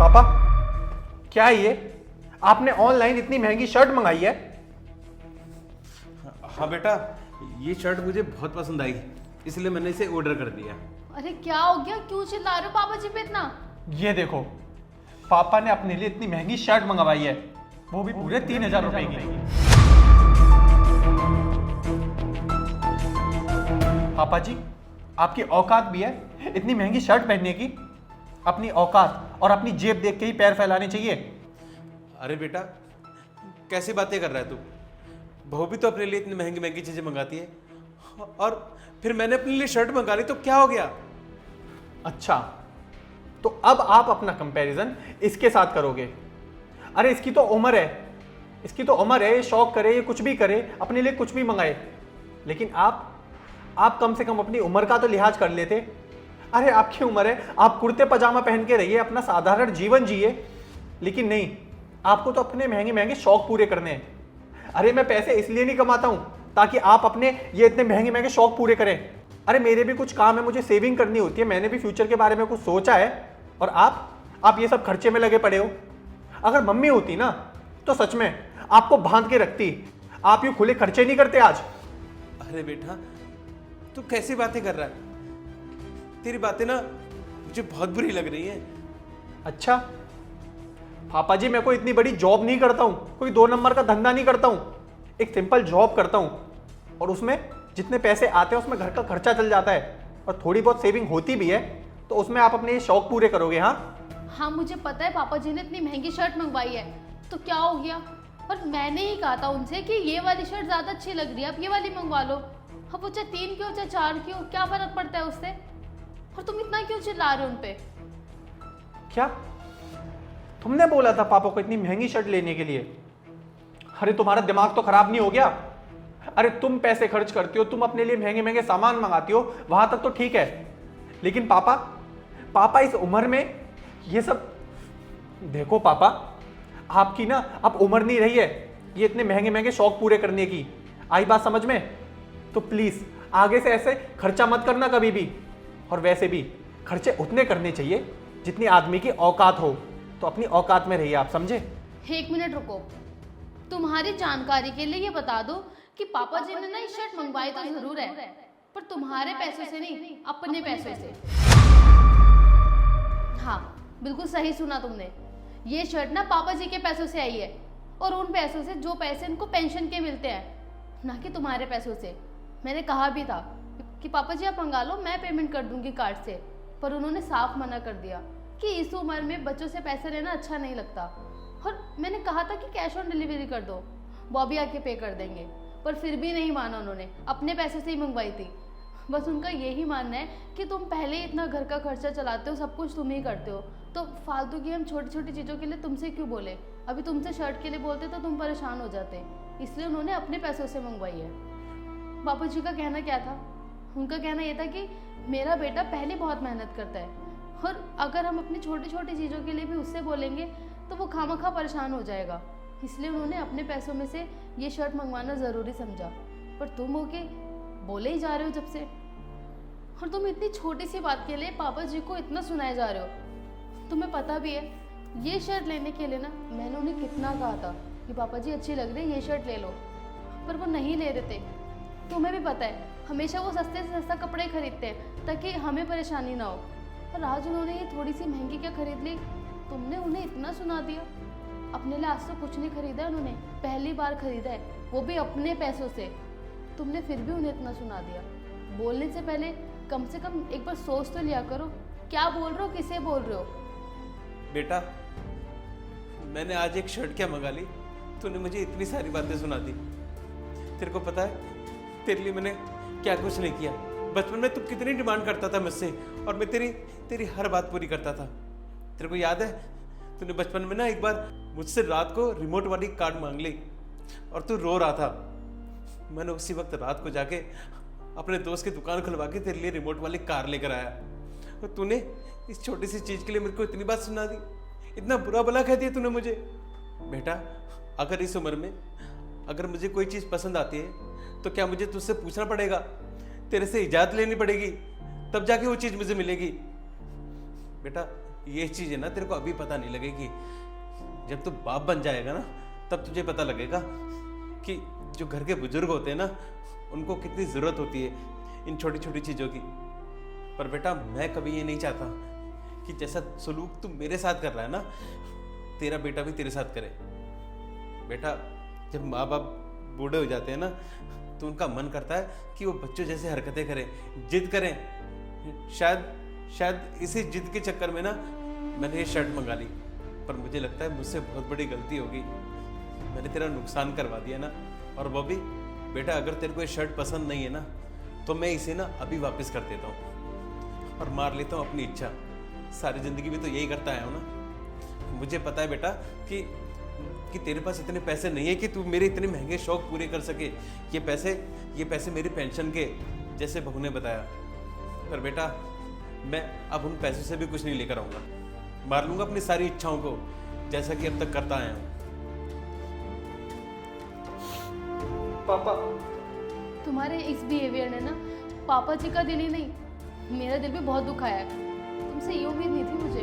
पापा, क्या है ये? आपने ऑनलाइन इतनी महंगी शर्ट मंगाई है? हाँ बेटा, ये शर्ट मुझे बहुत पसंद आई, इसलिए मैंने इसे ऑर्डर कर दिया। अरे क्या हो गया, क्यों चिल्ला रहे हो पापा जी पे इतना? ये देखो, पापा ने अपने लिए इतनी महंगी शर्ट मंगवाई है, वो भी पूरे 3000 रुपए की। पापा जी, आपकी औकात भी है इतनी महंगी शर्ट पहनने की? अपनी औकात और अपनी जेब देख के ही पैर फैलाने चाहिए। अरे बेटा, कैसी बातें कर रहा है तू? बहू भी तो अपने लिए इतनी महंगी महंगी चीजें मंगाती है, और फिर मैंने अपने लिए शर्ट मंगा ली तो क्या हो गया? अच्छा, तो अब आप अपना कंपैरिजन इसके साथ करोगे? अरे इसकी तो उम्र है, इसकी तो उम्र है, ये शौक करे, ये कुछ भी करे, अपने लिए कुछ भी मंगाए। लेकिन आप कम से कम अपनी उम्र का तो लिहाज कर लेते। अरे आपकी उम्र है, आप कुर्ते पजामा पहन के रहिए, अपना साधारण जीवन जिए। लेकिन नहीं, आपको तो अपने महंगे महंगे शौक पूरे करने हैं। अरे मैं पैसे इसलिए नहीं कमाता हूं ताकि आप अपने ये इतने महंगे महंगे शौक पूरे करें। अरे मेरे भी कुछ काम है, मुझे सेविंग करनी होती है, मैंने भी फ्यूचर के बारे में कुछ सोचा है। और आप ये सब खर्चे में लगे पड़े हो। अगर मम्मी होती ना तो सच में आपको बांध के रखती। आप यूं खुले खर्चे नहीं करते आज। अरे बेटा, तू कैसी बातें कर रहा है? तेरी बातें ना मुझे बहुत बुरी लग रही हैं। अच्छा पापा जी, मैं कोई इतनी बड़ी जॉब नहीं करता हूं, कोई 2 नंबर का धंधा नहीं करता हूं। एक सिंपल जॉब करता हूं और उसमें जितने पैसे आते हैं उसमें घर का खर्चा चल जाता है, और थोड़ी बहुत सेविंग होती भी है, तो उसमें आप अपने ये शौक पूरे करोगे। हाँ मुझे पता है, पापा जी ने इतनी महंगी शर्ट मंगवाई है तो क्या हो गया? और मैंने ही कहा था उनसे कि ये वाली शर्ट ज्यादा अच्छी लग रही है, आप ये वाली मंगवा लो। अब वो चाहे 3 की हो चाहे 4 की हो, क्या फर्क पड़ता है उससे? और तुम इतना क्यों चिल्ला रहे हो उन पे? क्या तुमने बोला था पापा को इतनी महंगी शर्ट लेने के लिए? अरे तुम्हारा दिमाग तो खराब नहीं हो गया? अरे तुम पैसे खर्च करती हो, तुम अपने लिए महंगे महंगे सामान मंगाती हो, वहां तक तो ठीक है। लेकिन पापा इस उम्र में ये सब देखो। पापा आपकी ना अब उम्र नहीं रही है ये इतने महंगे महंगे शौक पूरे करने की। आई बात समझ में? तो प्लीज आगे से ऐसे खर्चा मत करना कभी भी। और वैसे भी खर्चे उतने करने चाहिए जितनी आदमी की औकात हो। तो अपनी औकात में रहिए आप, समझे? 1 मिनट रुको, तुम्हारी जानकारी के लिए ये बता दो कि पापा जी ने ना ये शर्ट मंगवाई तो जरूर है, पर तुम्हारे पैसों से नहीं, अपने पैसों से। हाँ बिल्कुल सही सुना तुमने, ये शर्ट ना पापा जी के पैसों से आई है, और उन पैसों से जो पैसे इनको पेंशन के मिलते हैं, ना कि तुम्हारे पैसों से। मैंने कहा भी था कि पापा जी आप मंगा लो, मैं पेमेंट कर दूंगी कार्ड से, पर उन्होंने साफ मना कर दिया कि इस उम्र में बच्चों से पैसे लेना अच्छा नहीं लगता। और मैंने कहा था कि कैश ऑन डिलीवरी कर दो, बॉबी आके पे कर देंगे, पर फिर भी नहीं माना उन्होंने, अपने पैसे से ही मंगवाई थी। बस उनका यही मानना है कि तुम पहले ही इतना घर का खर्चा चलाते हो, सब कुछ तुम ही करते हो, तो फालतू की हम छोटी छोटी चीज़ों के लिए तुमसे क्यों बोले? अभी तुमसे शर्ट के लिए बोलते तो तुम परेशान हो जाते, इसलिए उन्होंने अपने पैसों से मंगवाई है। बापू जी का कहना क्या था? उनका कहना यह था कि मेरा बेटा पहले बहुत मेहनत करता है, और अगर हम अपनी छोटी छोटी चीज़ों के लिए भी उससे बोलेंगे तो वो खामखा परेशान हो जाएगा, इसलिए उन्होंने अपने पैसों में से ये शर्ट मंगवाना ज़रूरी समझा। पर तुम हो के बोले ही जा रहे हो जब से, और तुम इतनी छोटी सी बात के लिए पापा जी को इतना सुनाए जा रहे हो। तुम्हें पता भी है ये शर्ट लेने के लिए ना मैंने उन्हें कितना कहा था कि पापा जी अच्छी लग रही है, ये शर्ट ले लो, पर वो नहीं ले रहे थे। तुम्हें भी पता है हमेशा वो सस्ते से सस्ता कपड़े खरीदते हैं ताकि हमें परेशानी ना हो, और आज उन्होंने ये थोड़ी सी महंगी क्या खरीद ली, तुमने उन्हें इतना सुना दिया। अपने लिए आज तो कुछ नहीं खरीदा है उन्होंने, पहली बार खरीदा है, वो भी अपने पैसों से। तुमने फिर भी उन्हें इतना सुना दिया। बोलने से पहले कम से कम एक बार सोच तो लिया करो, क्या बोल रहे हो, किसे बोल रहे हो? बेटा, मैंने आज एक शर्ट क्या मंगा ली, तूने मुझे इतनी सारी बातें सुना दी। तेरे को पता है तेरे लिए मैंने क्या कुछ नहीं किया। बचपन में तू कितनी डिमांड करता था मुझसे, और मैं तेरी हर बात पूरी करता था। तेरे को याद है तूने बचपन में ना एक बार मुझसे रात को रिमोट वाली कार मांग ली और तू रो रहा था। मैंने उसी वक्त रात को जाके अपने दोस्त की दुकान खुलवा के तेरे लिए रिमोट वाली कार लेकर आया, और तूने इस छोटी सी चीज के लिए मेरे को इतनी बात सुना दी, इतना बुरा भला कह दिया तूने मुझे। बेटा, अगर इस उम्र में अगर मुझे कोई चीज पसंद आती है तो क्या मुझे तुझसे पूछना पड़ेगा, तेरे से इजाजत लेनी पड़ेगी, तब जाके वो चीज मुझे मिलेगी? बेटा, ये चीज़ है ना तेरे को अभी पता नहीं लगेगी, जब तू बाप बन जाएगा ना तब तुझे पता लगेगा कि जो घर के बुजुर्ग होते हैं ना उनको कितनी ज़रूरत होती है इन छोटी छोटी चीज़ों की। पर बेटा मैं कभी ये नहीं चाहता कि जैसा सलूक तू मेरे साथ कर रहा है ना तेरा बेटा भी तेरे साथ करे। बेटा जब माँ बाप बूढ़े हो जाते हैं ना तो उनका मन करता है कि वो बच्चों जैसे हरकतें करें, जिद करें। शायद इसी जिद के चक्कर में ना मैंने ये शर्ट मंगा ली, पर मुझे लगता है मुझसे बहुत बड़ी गलती होगी, मैंने तेरा नुकसान करवा दिया ना। और वो भी बेटा अगर तेरे को ये शर्ट पसंद नहीं है ना तो मैं इसे ना अभी वापस कर देता हूँ और मार लेता हूँ अपनी इच्छा। सारी ज़िंदगी भी तो यही करता आया हूँ ना। मुझे पता है बेटा कि तेरे पास इतने पैसे नहीं है कि तू मेरे इतने महंगे शौक पूरे कर सके। ये पैसे मेरी पेंशन के, जैसे बहू ने बताया। पर बेटा मैं अब उन पैसों से भी कुछ नहीं लेकर आऊँगा, मार लूँगा अपनी सारी इच्छाओं को जैसा कि अब तक करता आया हूँ। पापा तुम्हारे इस बिहेवियर ने ना पापा जी का दिल ही नहीं मेरा दिल भी बहुत दुखाया है। तुमसे ये उम्मीद नहीं थी मुझे।